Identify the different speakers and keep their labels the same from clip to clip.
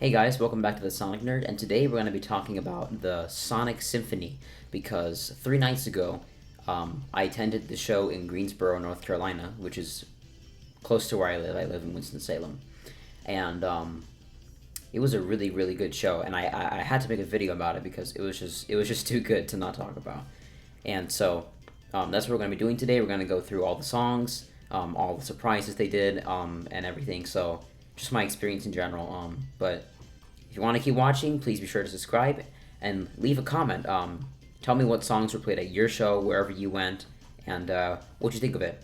Speaker 1: Hey guys, welcome back to TheSonicNerd, and today we're going to be talking about the Sonic Symphony because 3 nights ago I attended the show in Greensboro, North Carolina, which is close to where I live. I live in Winston-Salem, and it was a really, really good show, and I had to make a video about it because it was just too good to not talk about. And so that's what we're going to be doing today. We're going to go through all the songs, all the surprises they did, and everything. So just my experience in general. But if you want to keep watching, please be sure to subscribe and leave a comment. Tell me what songs were played at your show, wherever you went, and what you think of it.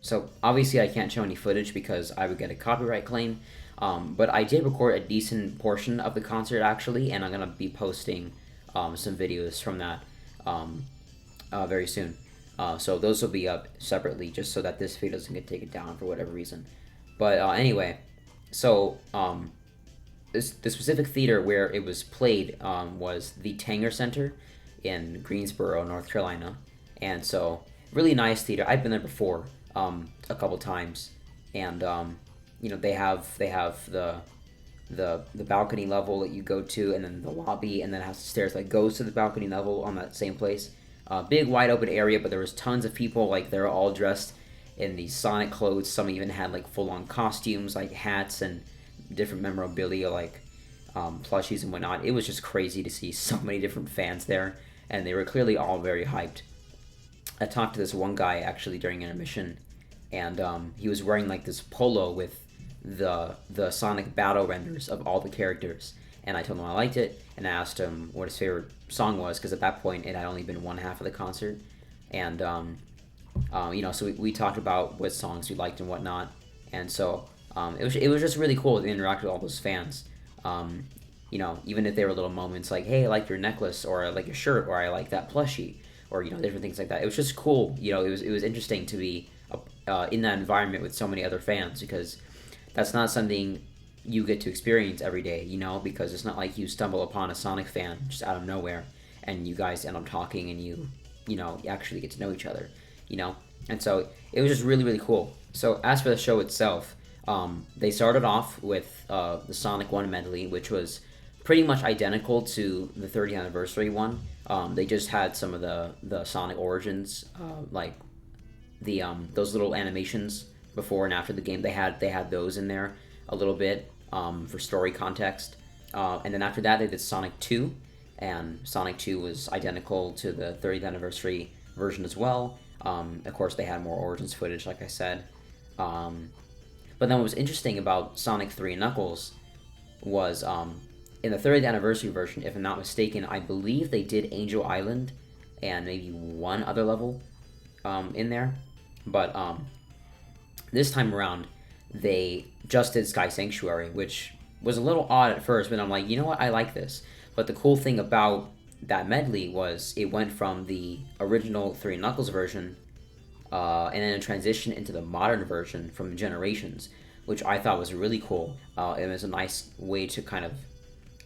Speaker 1: So obviously I can't show any footage because I would get a copyright claim. But I did record a decent portion of the concert actually, and I'm gonna be posting some videos from that very soon. So those will be up separately, just so that this video doesn't get taken down for whatever reason. But anyway, so the specific theater where it was played was the Tanger Center in Greensboro, North Carolina, and so really nice theater. I've been there before a couple times, and they have the balcony level that you go to, and then the lobby, and then it has stairs that goes to the balcony level on that same place. Big wide open area, but there was tons of people. Like they're all dressed in these Sonic clothes. Some even had like full on costumes, like hats and different memorabilia, like plushies and whatnot. It was just crazy to see so many different fans there, and they were clearly all very hyped. I talked to this one guy actually during intermission, and he was wearing like this polo with the Sonic battle renders of all the characters. And I told him I liked it, and I asked him what his favorite song was, because at that point it had only been one half of the concert. And so we talked about what songs we liked and whatnot. And so it was just really cool to interact with all those fans. Even if there were little moments like, hey, I like your necklace, or I like your shirt, or I like that plushie, or different things like that. It was just cool. It was interesting to be in that environment with so many other fans, because that's not something you get to experience every day. Because it's not like you stumble upon a Sonic fan just out of nowhere, and you guys end up talking, and you actually get to know each other. And so it was just really, really cool. So as for the show itself, they started off with the Sonic 1 medley, which was pretty much identical to the 30th anniversary one. They just had some of the Sonic Origins, like the those little animations before and after the game. They had those in there a little bit for story context. And then after that, they did Sonic 2, and Sonic 2 was identical to the 30th anniversary version as well. Of course, they had more Origins footage, like I said. But then what was interesting about Sonic 3 and Knuckles was in the 30th anniversary version, if I'm not mistaken, I believe they did Angel Island and maybe one other level in there. But this time around, they just did Sky Sanctuary, which was a little odd at first, but I'm like, you know what, I like this. But the cool thing about that medley was it went from the original 3 Knuckles version and then a transition into the modern version from Generations, which I thought was really cool. It was a nice way to kind of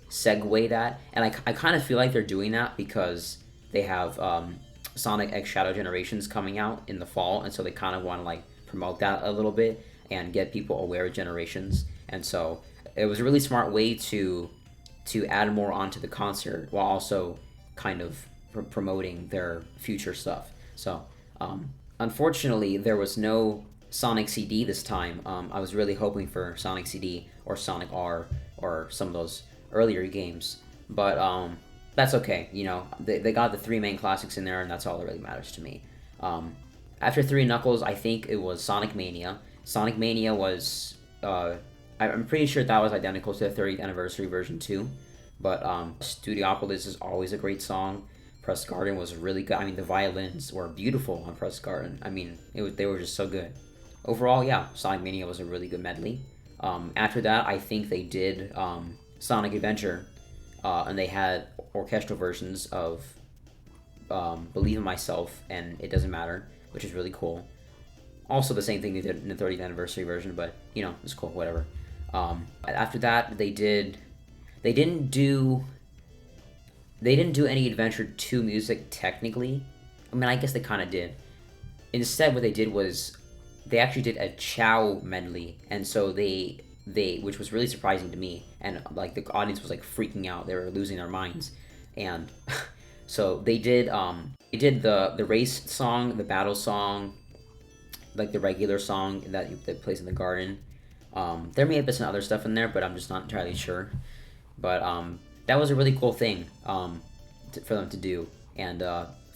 Speaker 1: segue that, and I kind of feel like they're doing that because they have Sonic X Shadow Generations coming out in the fall, and so they kind of want to like promote that a little bit and get people aware of Generations. And so it was a really smart way to add more onto the concert while also kind of promoting their future stuff. So unfortunately, there was no Sonic CD this time. I was really hoping for Sonic CD or Sonic R or some of those earlier games, but that's okay. They got the 3 main classics in there, and that's all that really matters to me. After 3 Knuckles, I think it was Sonic Mania. Sonic Mania was, I'm pretty sure that was identical to the 30th anniversary version too, but Studiopolis is always a great song. Press Garden was really good. I mean, the violins were beautiful on Press Garden. I mean, they were just so good. Overall, yeah, Sonic Mania was a really good medley. After that, I think they did Sonic Adventure, and they had orchestral versions of Believe in Myself and It Doesn't Matter, which is really cool. Also the same thing they did in the 30th anniversary version, but it's cool, whatever. After that, they didn't do any Adventure 2 music technically. I mean, I guess they kind of did. Instead, what they did was they actually did a Chow medley, and so they which was really surprising to me, and like the audience was like freaking out. They were losing their minds, and so they did the race song, the battle song, like the regular song that plays in the garden. There may have been some other stuff in there, but I'm just not entirely sure. But that was a really cool thing for them to do, and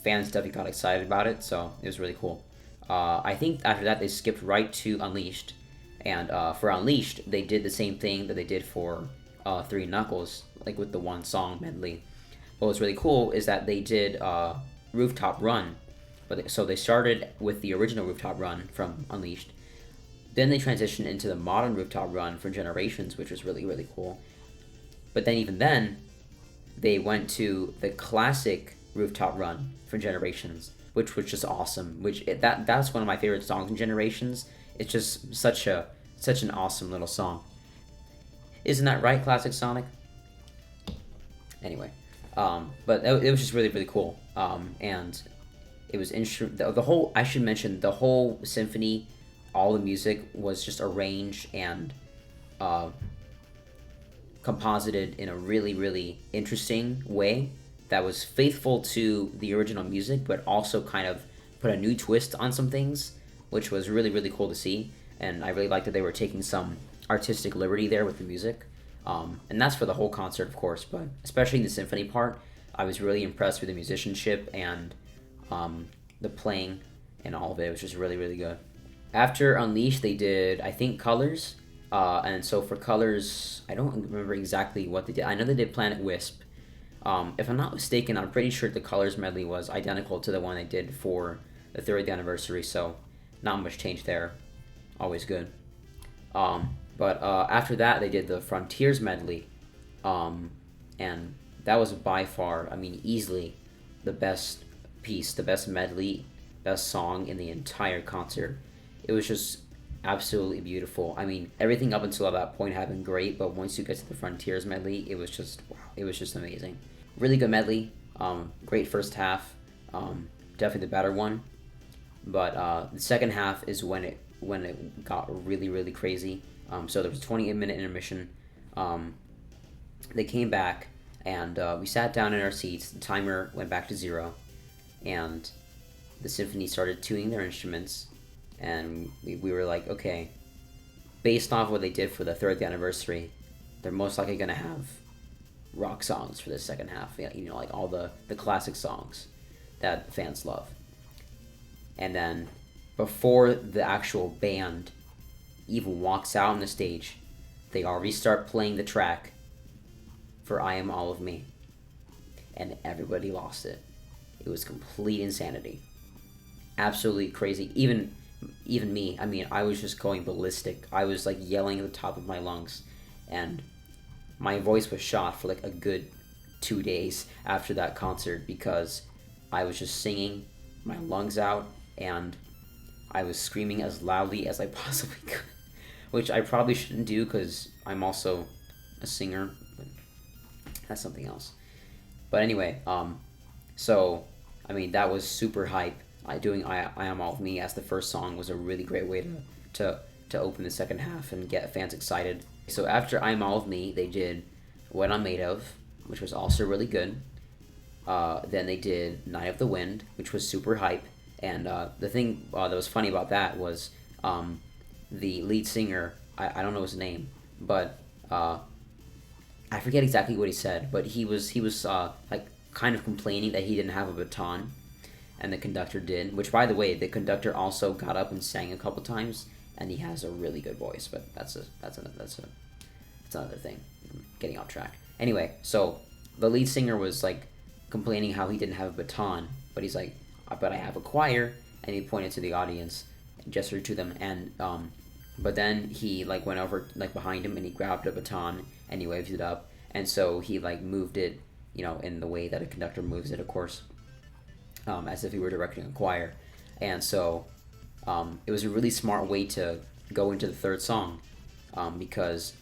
Speaker 1: fans definitely got excited about it. So it was really cool. I think after that they skipped right to Unleashed, and for Unleashed they did the same thing that they did for Three Knuckles, like with the one song medley. What was really cool is that they did Rooftop Run, so they started with the original Rooftop Run from Unleashed. Then they transitioned into the modern Rooftop Run for Generations, which was really, really cool. But then even then, they went to the classic Rooftop Run for Generations, which was just awesome. That's one of my favorite songs in Generations. It's just such an awesome little song. Isn't that right, Classic Sonic? Anyway, but it was just really, really cool. And it was the whole. I should mention the whole symphony. All the music was just arranged and composited in a really, really interesting way that was faithful to the original music, but also kind of put a new twist on some things, which was really, really cool to see. And I really liked that they were taking some artistic liberty there with the music. And that's for the whole concert, of course, but especially in the symphony part, I was really impressed with the musicianship and the playing and all of it. It was just really, really good. After Unleashed, they did, I think, Colors. And so for Colors, I don't remember exactly what they did. I know they did Planet Wisp. If I'm not mistaken, I'm pretty sure the Colors medley was identical to the one they did for the 30th anniversary, so not much change there. Always good. But after that, they did the Frontiers medley. And that was by far, I mean, easily the best piece, the best medley, best song in the entire concert. It was just absolutely beautiful. I mean, everything up until that point had been great, but once you get to the Frontiers medley, it was just wow, it was just amazing. Really good medley. Great first half. Definitely the better one. But the second half is when it got really, really crazy. So there was a 28-minute intermission. They came back and we sat down in our seats. The timer went back to 0, and the symphony started tuning their instruments. And we were like, okay, based off what they did for the 30th anniversary, they're most likely going to have rock songs for the second half. You know, like all the classic songs that fans love. And then before the actual band even walks out on the stage, they already start playing the track for I Am All of Me. And everybody lost it. It was complete insanity. Absolutely crazy. Even me, I mean, I was just going ballistic. I was like yelling at the top of my lungs, and my voice was shot for like a good 2 days after that concert because I was just singing my lungs out, and I was screaming as loudly as I possibly could, which I probably shouldn't do because I'm also a singer, but that's something else. But anyway, so I mean, that was super hype. Doing I Am All of Me as the first song was a really great way to open the second half and get fans excited. So after I Am All of Me, they did What I'm Made Of, which was also really good. Then they did Night of the Wind, which was super hype. And the thing that was funny about that was the lead singer, I don't know his name, but I forget exactly what he said, but he was like kind of complaining that he didn't have a baton. And the conductor did, which, by the way, the conductor also got up and sang a couple times, and he has a really good voice. But that's another thing. I'm getting off track. Anyway, so the lead singer was like complaining how he didn't have a baton, but he's like, "But I have a choir," and he pointed to the audience and gestured to them, and but then he like went over like behind him and he grabbed a baton and he waved it up, and so he like moved it, you know, in the way that a conductor moves it, of course. As if he were directing a choir. And so it was a really smart way to go into the third song because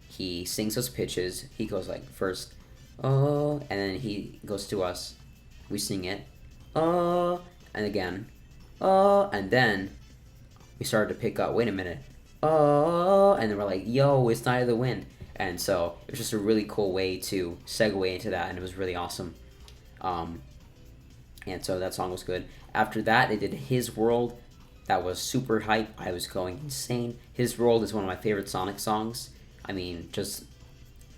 Speaker 1: he sings those pitches. He goes like first, oh, and then he goes to us. We sing it, oh, and again, oh, and then we started to pick up, wait a minute, oh, and then we're like, yo, it's Night of the Wind. And so it was just a really cool way to segue into that, and it was really awesome. Um, and so that song was good. After that, they did His World. That was super hype. I was going insane. His World is one of my favorite Sonic songs. I mean, just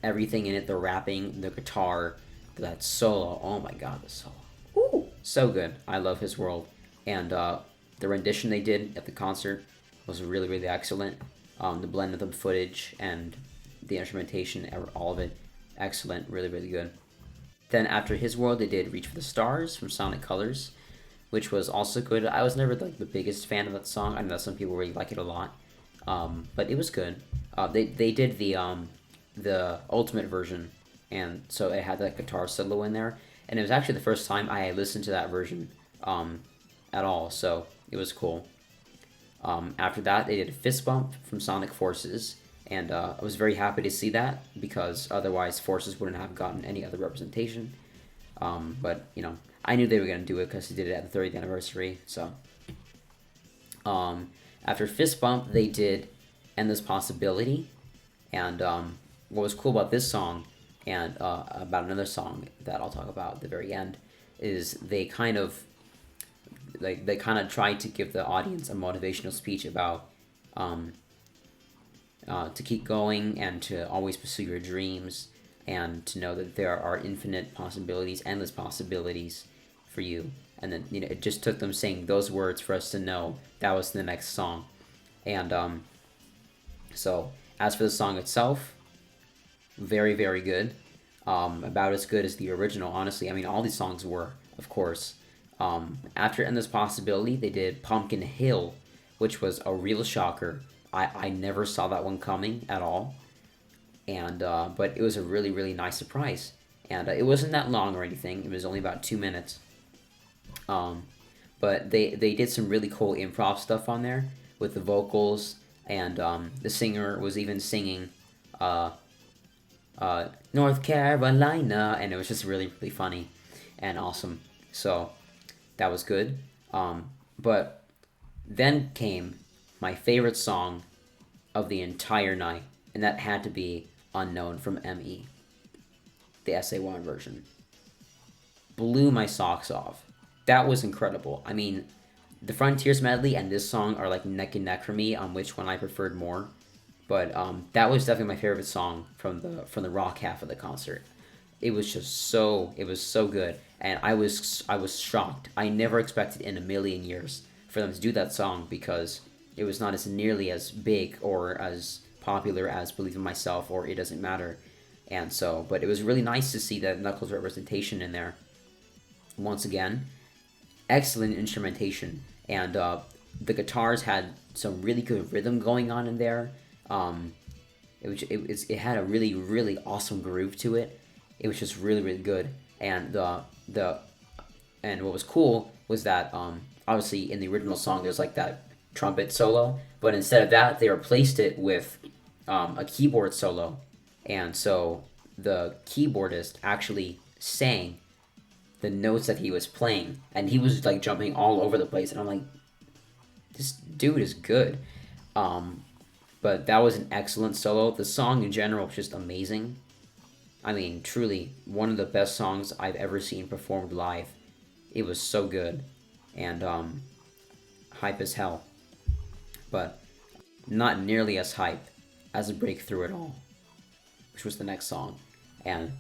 Speaker 1: everything in it, the rapping, the guitar, that solo. Oh my god, the solo. Ooh, so good. I love His World. And the rendition they did at the concert was really, really excellent. The blend of the footage and the instrumentation, all of it, excellent. Really, really good. Then after His World, they did Reach for the Stars from Sonic Colors, which was also good. I was never like the biggest fan of that song. I know some people really like it a lot, but it was good. They did the ultimate version, and so it had that guitar solo in there, and it was actually the first time I listened to that version at all. So it was cool. After that, they did Fist Bump from Sonic Forces, and I was very happy to see that because otherwise Forces wouldn't have gotten any other representation. But I knew they were gonna do it because they did it at the 30th anniversary. So after Fist Bump, they did Endless Possibility, and what was cool about this song and about another song that I'll talk about at the very end is they kind of tried to give the audience a motivational speech about to keep going and to always pursue your dreams and to know that there are infinite possibilities, endless possibilities for you. And then it just took them saying those words for us to know that was the next song. And so as for the song itself, very, very good. About as good as the original, honestly. I mean, all these songs were, of course. After Endless Possibility, they did Pumpkin Hill, which was a real shocker. I never saw that one coming at all. And but it was a really, really nice surprise. And it wasn't that long or anything. It was only about 2 minutes. But they did some really cool improv stuff on there with the vocals, and the singer was even singing North Carolina, and it was just really, really funny and awesome. So that was good. But then came my favorite song of the entire night, and that had to be Unknown from ME, the SA1 version. Blew my socks off. That was incredible. I mean, the Frontiers medley and this song are like neck and neck for me on which one I preferred more. But that was definitely my favorite song from the rock half of the concert. It was so good, and I was shocked. I never expected in a million years for them to do that song because it was not as nearly as big or as popular as Believe in Myself or It Doesn't Matter. And so, but it was really nice to see that Knuckles representation in there. Once again, excellent instrumentation, and the guitars had some really good rhythm going on in there. It had a really, really awesome groove to it. It was just really, really good. And and what was cool was that obviously in the original song there's like that trumpet solo, but instead of that they replaced it with a keyboard solo, and so the keyboardist actually sang the notes that he was playing, and he was like jumping all over the place, and I'm like, this dude is good. But that was an excellent solo. The song in general was just amazing. I mean, truly one of the best songs I've ever seen performed live. It was so good, and hype as hell, but not nearly as hype as Break Through It All, which was the next song, and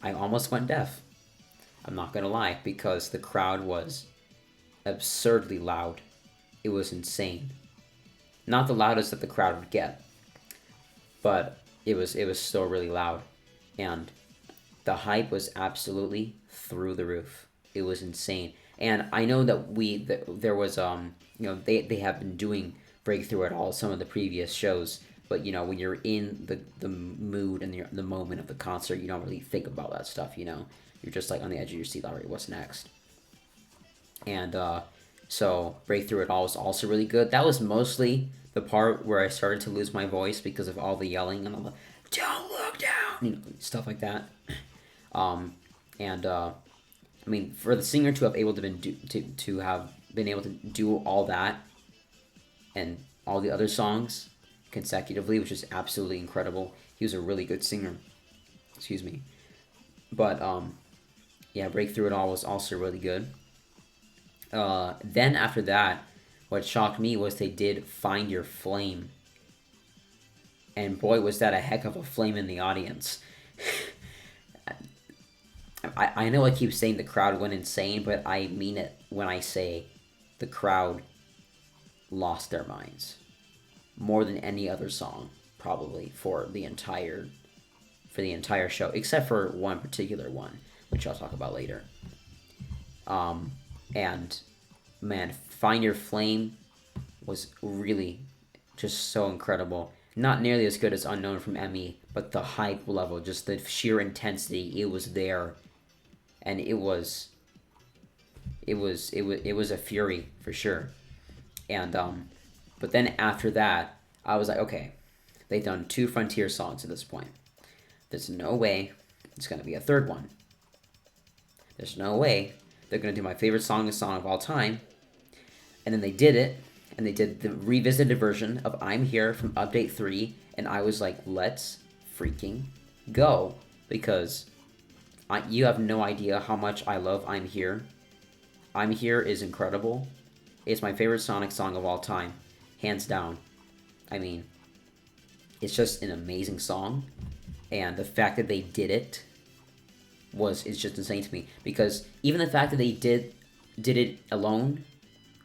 Speaker 1: I almost went deaf. I'm not gonna lie, because the crowd was absurdly loud. It was insane. Not the loudest that the crowd would get, but it was still really loud, and the hype was absolutely through the roof. It was insane, and I know that there was they have been doing Breakthrough at all some of the previous shows, but when you're in the mood and the moment of the concert, you don't really think about that stuff. You're just like on the edge of your seat. All right, what's next? And so Breakthrough It All was also really good. That was mostly the part where I started to lose my voice because of all the yelling and all the "Don't look down," stuff like that. I mean, for the singer to have able to have been able to do all that and all the other songs consecutively, which is absolutely incredible. He was a really good singer. Excuse me. But yeah, Break Through It All was also really good. Then after that, what shocked me was they did Find Your Flame. And boy, was that a heck of a flame in the audience. I know I keep saying the crowd went insane, but I mean it when I say the crowd lost their minds. More than any other song, probably, for the entire show, except for one particular one, which I'll talk about later. And man, Find Your Flame was really just so incredible. Not nearly as good as Unknown from Emmy, but the hype level, just the sheer intensity, it was there, and it was a fury for sure. And but then after that, I was like, okay, they've done 2 Frontier songs at this point. There's no way it's gonna be a third one. There's no way they're gonna do my favorite song of all time. And then they did it, and they did the revisited version of I'm Here from Update 3, and I was like, let's freaking go. Because you have no idea how much I love I'm Here. I'm Here is incredible. It's my favorite Sonic song of all time, hands down. I mean, it's just an amazing song, and the fact that they did it is just insane to me. Because even the fact that they did it alone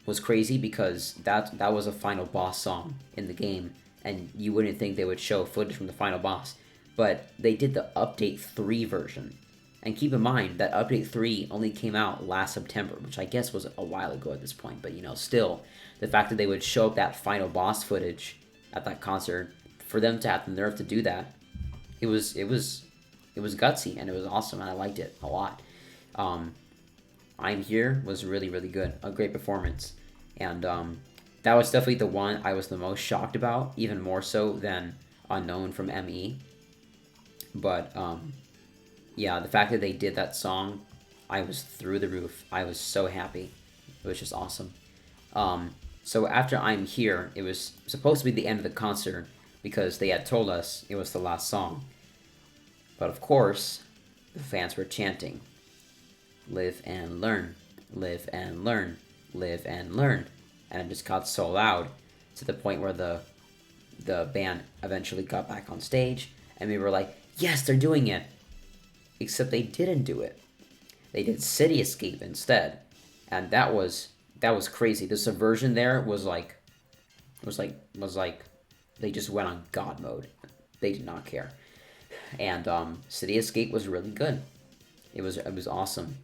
Speaker 1: was crazy, because that was a final boss song in the game, and you wouldn't think they would show footage from the final boss. But they did the Update 3 version. And keep in mind that Update 3 only came out last September, which I guess was a while ago at this point. But, still, the fact that they would show up that final boss footage at that concert, for them to have the nerve to do that, it was gutsy, and it was awesome, and I liked it a lot. I'm Here was really, really good. A great performance. And that was definitely the one I was the most shocked about, even more so than Unknown from ME. But, yeah, the fact that they did that song, I was through the roof. I was so happy. It was just awesome. So after I'm Here, it was supposed to be the end of the concert, because they had told us it was the last song. But of course, the fans were chanting, live and learn, live and learn, live and learn. And it just got so loud to the point where the band eventually got back on stage, and we were like, yes, they're doing it. Except they didn't do it. They did City Escape instead. And that was crazy. The subversion there was like they just went on God mode. They did not care. And City Escape was really good. It was awesome.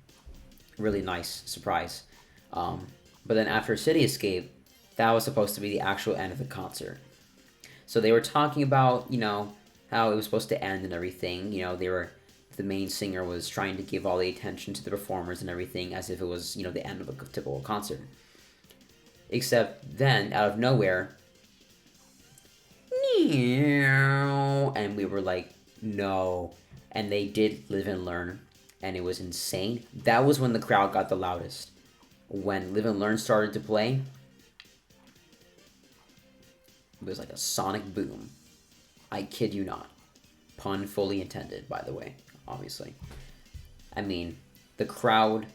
Speaker 1: Really nice surprise. But then after City Escape, that was supposed to be the actual end of the concert. So they were talking about, how it was supposed to end and everything. The main singer was trying to give all the attention to the performers and everything, as if it was, the end of a typical concert. Except then, out of nowhere, and we were like, no. And they did Live and Learn, and it was insane. That was when the crowd got the loudest. When Live and Learn started to play, it was like a sonic boom. I kid you not. Pun fully intended, by the way, obviously. I mean, the crowd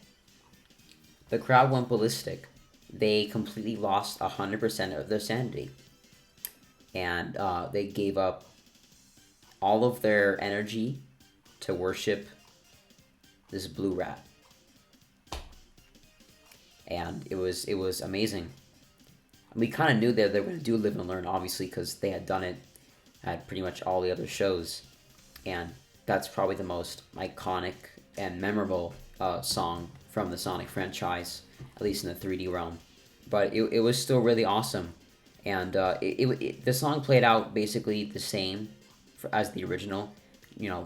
Speaker 1: went ballistic. They completely lost 100% of their sanity. And they gave up all of their energy to worship this blue rat. And it was amazing. We kind of knew that they were going to do Live and Learn, obviously, because they had done it at pretty much all the other shows. And that's probably the most iconic and memorable song from the Sonic franchise, at least in the 3D realm. But it was still really awesome. And the song played out basically the same as the original,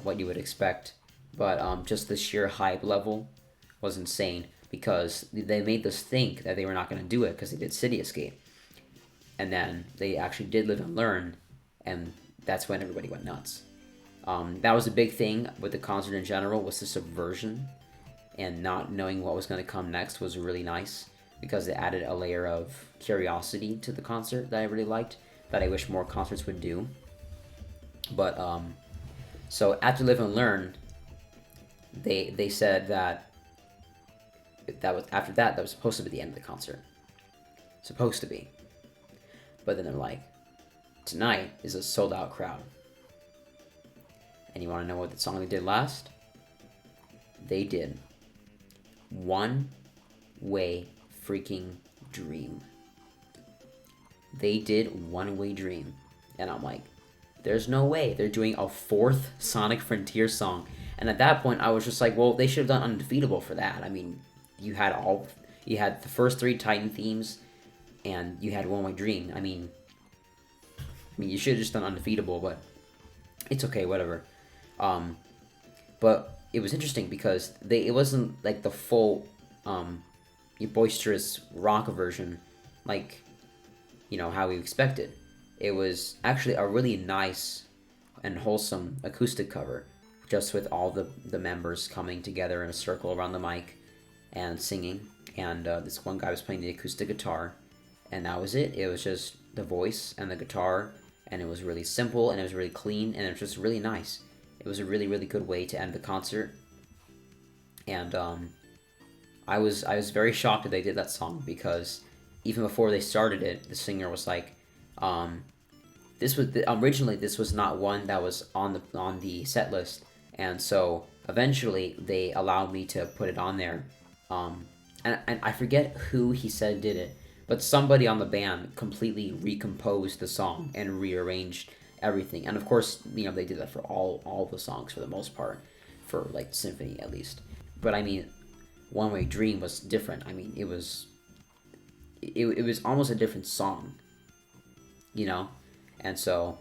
Speaker 1: what you would expect. But just the sheer hype level was insane, because they made us think that they were not going to do it because they did City Escape. And then they actually did Live and Learn, and that's when everybody went nuts. That was a big thing with the concert in general, was the subversion, and not knowing what was going to come next was really nice. because it added a layer of curiosity to the concert that I really liked, that I wish more concerts would do. But so after Live and Learn, they said that was after that was supposed to be the end of the concert, supposed to be. But then they're like, tonight is a sold out crowd. And you want to know what the song they did last? They did One Way Freaking Dream. They did One Way Dream. And I'm like, there's no way they're doing a fourth Sonic Frontier song. And at that point, I was just like, well, they should have done Undefeatable for that. I mean, you had the first three Titan themes, and you had One Way Dream. I mean, you should have just done Undefeatable, but it's okay, whatever. But it was interesting because it wasn't like the full boisterous rock version, like, how we expected. It was actually a really nice and wholesome acoustic cover, just with all the members coming together in a circle around the mic and singing. And this one guy was playing the acoustic guitar, and that was it. It was just the voice and the guitar, and it was really simple, and it was really clean, and it was just really nice. It was a really, really good way to end the concert. And I was very shocked that they did that song, because even before they started it, the singer was like, originally this was not one that was on the set list, and so eventually they allowed me to put it on there. And I forget who he said did it, but somebody on the band completely recomposed the song and rearranged everything. And of course, they did that for all the songs for the most part, for like Symphony at least. But I mean, One Way Dream was different. I mean, it was almost a different song, and so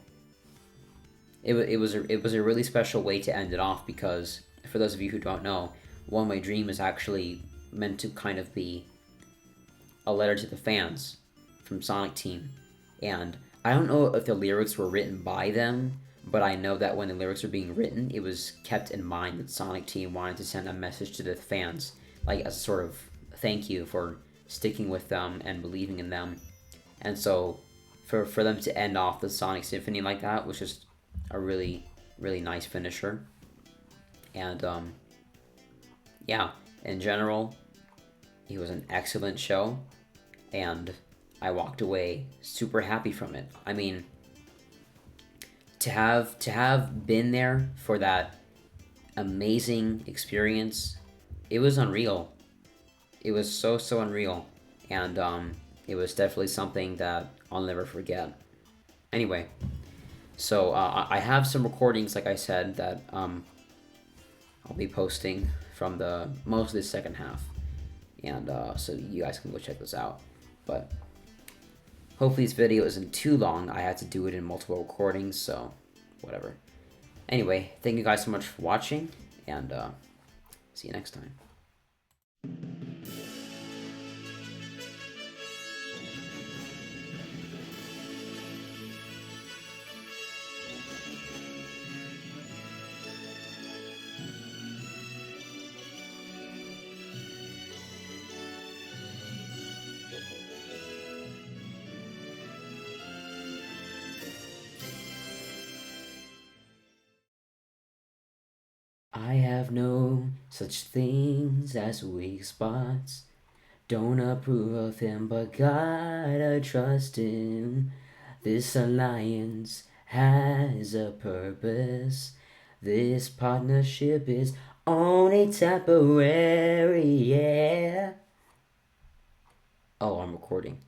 Speaker 1: it was a really special way to end it off, because for those of you who don't know, One Way Dream is actually meant to kind of be a letter to the fans from Sonic Team. And I don't know if the lyrics were written by them, but I know that when the lyrics were being written, it was kept in mind that Sonic Team wanted to send a message to the fans, like as a sort of thank you for sticking with them and believing in them. And so for them to end off the Sonic Symphony like that was just a really, really nice finisher. And yeah, in general, it was an excellent show, and I walked away super happy from it. I mean, to have been there for that amazing experience, it was unreal. It was so unreal, and it was definitely something that I'll never forget. Anyway, so I have some recordings, like I said, that I'll be posting from most of the second half, and so you guys can go check this out. But hopefully this video isn't too long. I had to do it in multiple recordings, so whatever. Anyway, thank you guys so much for watching, and see you next time. I have no such things as weak spots. Don't approve of him, but gotta trust him. This alliance has a purpose. This partnership is only temporary, yeah. Oh, I'm recording.